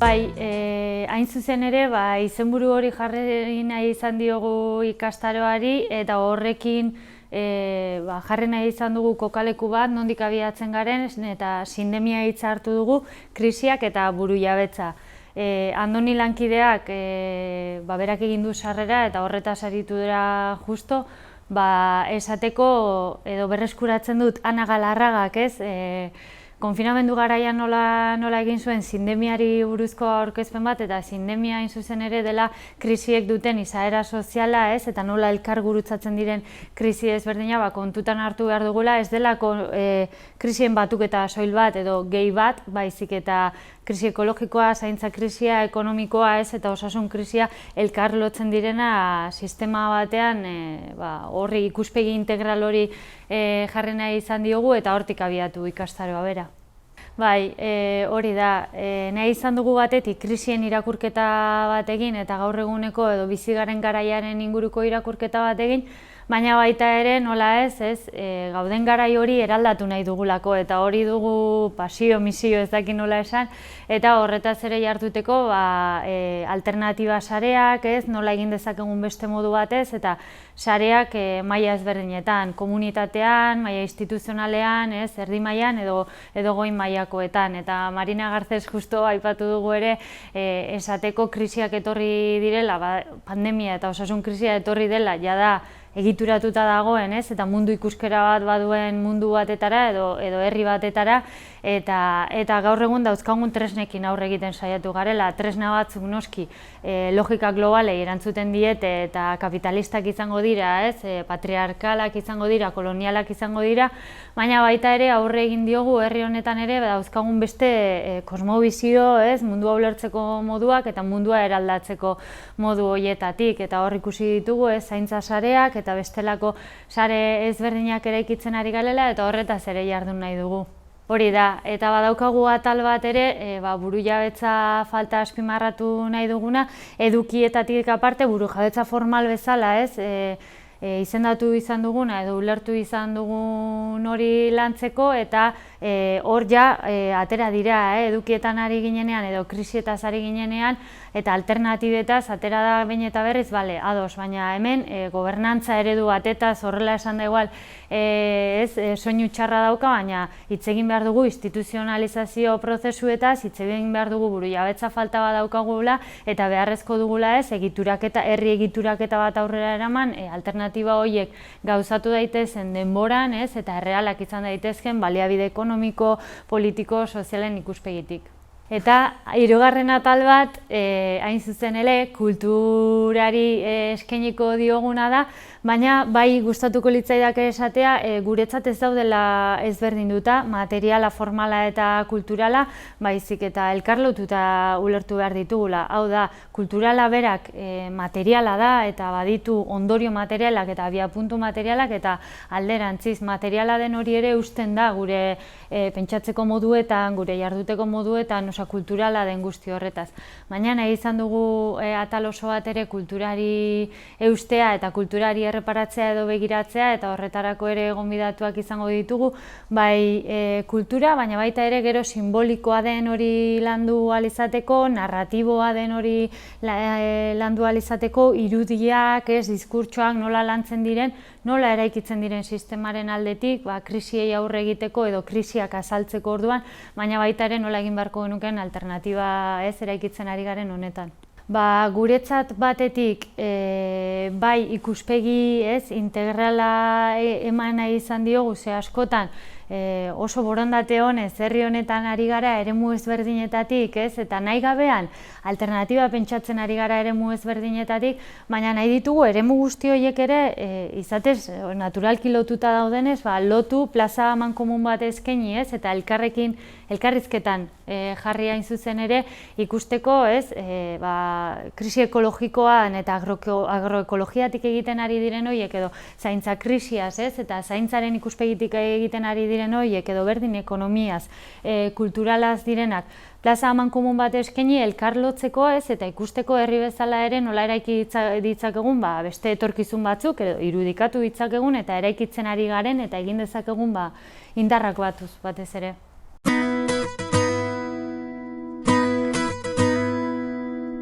Bai, hain zuzen ere, izenburu hori jarri nahi izan diogu ikastaroari eta horrekin jarri nahi izan dugu kokaleku bat, nondik abiatzen garen, eta sindemia hitza hartu dugu, krisiak eta burujabetza. Andoni lankideak berak egin du sarrera eta horretaz aritu dira justo, esateko edo berreskuratzen dut Ana Galarragak, ez? Konfinamendu garaian nola egin zuen sindemiari buruzko aurkezpen bat, eta sindemia hain zuzen ere dela krisiek duten izaera soziala, ez? Eta nola elkar gurutzatzen diren krisi ezberdina kontutan hartu behar dugula, ez dela krisien batuketa soil bat edo gehi bat, baizik eta krisi ekologikoa, zaintza krisia, ekonomikoa, ez? Eta osasun krisia elkar lotzen direna sistema batean horri ikuspegi integral hori jarri nahi izan diogu eta hortik abiatu ikastaroa bera. Bai, hori da, nahi izan dugu batetik krisien irakurketa bat egin eta gaur eguneko edo bizi garen garaiaren inguruko irakurketa bat egin, baina baita ere nola ez, gauden garai hori eraldatu nahi dugulako eta hori dugu pasio, misio ez dakit nola esan, eta horretaz ere jartuteko alternatiba sareak, ez, nola egin dezakegun beste modu batez, eta sareak maila ezberdinetan, komunitatean, maila instituzionalean, ez, erdi mailan edo goi mailakoetan, eta Marina Garcés justo aipatu dugu ere esateko krisiak etorri direla, pandemia eta osasun krisia etorri dela, jada egituratuta dagoen, ez? Eta mundu ikuskera bat baduen mundu batetara edo herri batetara, eta gaur egun dauzkagun tresnekin aurre egiten saiatu garela, tresna batzuk noski logika globalei erantzuten diete eta kapitalistak izango dira, ez? Patriarkalak izango dira, kolonialak izango dira, baina baita ere aurre egin diogu herri honetan ere dauzkagun beste kosmobizio, ez? Mundua ulertzeko moduak eta mundua eraldatzeko modu horietatik, eta hor ikusi ditugu, ez? Zaintza sareak eta bestelako sare ezberdinak eraikitzen ari garela eta horretaz ere jardun nahi dugu. Hori da, eta badaukagu atal bat ere, burujabetza falta azpimarratu nahi duguna, edukietatik aparte burujabetza formal bezala, ez? Izendatu izan duguna edo ulertu izan dugun hori lantzeko, eta hor ja atera dira, edukietan ari ginenean edo krisietaz ari ginenean, eta alternatibetaz atera da behin eta berriz, ados, baina hemen gobernantza eredu batetaz horrela esan da igual, soinu txarra dauka, baina hitz egin behar dugu instituzionalizazio prozesuetaz, hitz egin behar dugu burujabetza falta bat daukagula, eta beharrezko dugula ez, herri egituraketa bat aurrera eraman, alternatiba horiek gauzatu daitezen denboran, ez, eta errealak izan daitezken baliabide ekonomiko, politiko, sozialen ikuspegitik. Eta hirugarren atal bat, hain zuzen ere, kulturari eskainiko dioguna da, baina bai gustatuko litzaidake esatea, guretzat ez daudela ezberdinduta, materiala, formala eta kulturala, baizik eta elkarlotuta ulertu behar ditugula. Hau da, kulturala berak materiala da eta baditu ondorio materialak eta abiapuntu materialak, eta alderantziz materiala den hori ere uzten da gure pentsatzeko moduetan, gure jarduteko moduetan, kulturala den guzti horretaz. Baina nahi izan dugu atal oso bat ere kulturari eustea eta kulturari erreparatzea edo begiratzea, eta horretarako ere gonbidatuak izango ditugu, bai kultura, baina baita ere gero simbolikoa den hori landu alizateko, narratiboa den hori landu alizateko, irudiak, diskurtsoak nola lantzen diren, nola eraikitzen diren sistemaren aldetik, krisiei aurre egiteko edo krisiak azaltzeko orduan, baina baita ere nola egin beharko genuken alternatiba ez eraikitzen ari garen honetan. Guretzat batetik bai ikuspegi integrala eman nahi izan diogu, ze askotan oso borondate honez herri honetan ari gara eremu ezberdinetatik, eta nahi gabean alternatiba pentsatzen ari gara eremu ezberdinetatik, baina nahi ditugu eremu guzti horiek ere izatez naturalki lotuta daudenez, lotu plaza amankomun bat eskaini, eta elkarrizketan jarri hain zuzen ere ikusteko, krisi ekologikoan eta agroekologiatik egiten ari diren horiek edo zaintza krisiaz, eta zaintzaren ikuspegitik egiten ari diren horiek edo berdin ekonomiaz, kulturalaz direnak, plaza amankomun bat eskaini elkarlotzeko, eta ikusteko herri bezala ere nola eraiki ditzakegun beste etorkizun batzuk edo irudikatu ditzakegun eta eraikitzen ari garen eta egin dezakegun indarrak batuz batez ere.